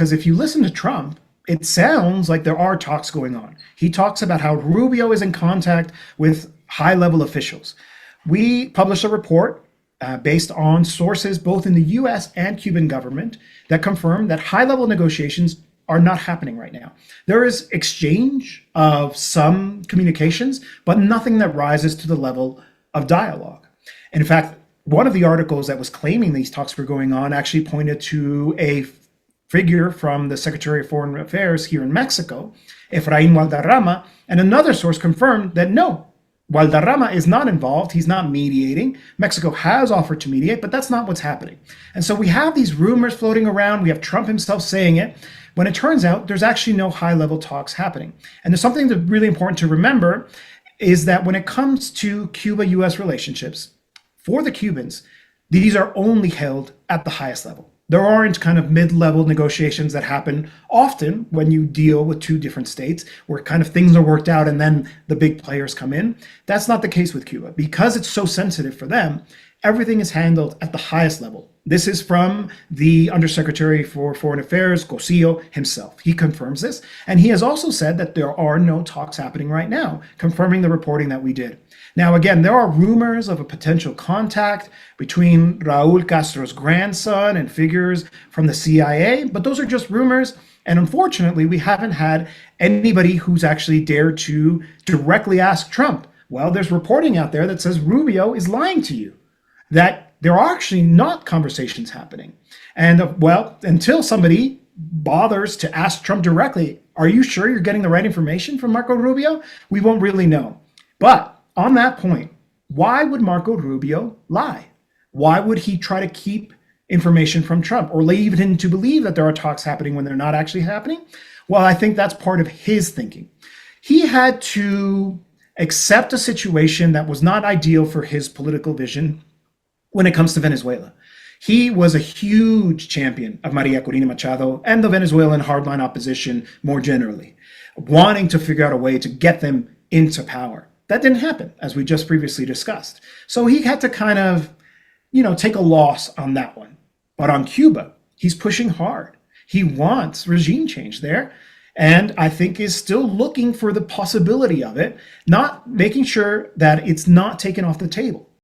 Because if you listen to Trump, it sounds like there are talks going on. He talks about how Rubio is in contact with high level officials. We published a report based on sources both in the US and Cuban government that confirm that high level negotiations are not happening right now. There is exchange of some communications, but nothing that rises to the level of dialogue. And in fact, one of the articles that was claiming these talks were going on actually pointed to a figure from the Secretary of Foreign Affairs here in Mexico, Efraín Valderrama, and another source confirmed that no, Valderrama is not involved. He's not mediating. Mexico has offered to mediate, but that's not what's happening. And so we have these rumors floating around. We have Trump himself saying it, when it turns out there's actually no high-level talks happening. And there's something that's really important to remember is that when it comes to Cuba-US relationships, for the Cubans, these are only held at the highest level. There aren't kind of mid-level negotiations that happen often when you deal with two different states where kind of things are worked out and then the big players come in. That's not the case with Cuba. Because it's so sensitive for them, everything is handled at the highest level. This is from the Undersecretary for Foreign Affairs, Cosillo, himself. He confirms this. And he has also said that there are no talks happening right now, confirming the reporting that we did. Now, again, there are rumors of a potential contact between Raul Castro's grandson and figures from the CIA, but those are just rumors. And unfortunately, we haven't had anybody who's actually dared to directly ask Trump. Well, there's reporting out there that says Rubio is lying to you, that there are actually not conversations happening. And well, until somebody bothers to ask Trump directly, are you sure you're getting the right information from Marco Rubio? We won't really know. But on that point, why would Marco Rubio lie? Why would he try to keep information from Trump or leave him to believe that there are talks happening when they're not actually happening? Well, I think that's part of his thinking. He had to accept a situation that was not ideal for his political vision when it comes to Venezuela. He was a huge champion of Maria Corina Machado and the Venezuelan hardline opposition more generally, wanting to figure out a way to get them into power. That didn't happen, as we just previously discussed. So he had to kind of, take a loss on that one. But on Cuba, he's pushing hard. He wants regime change there, and I think is still looking for the possibility of it, not making sure that it's not taken off the table.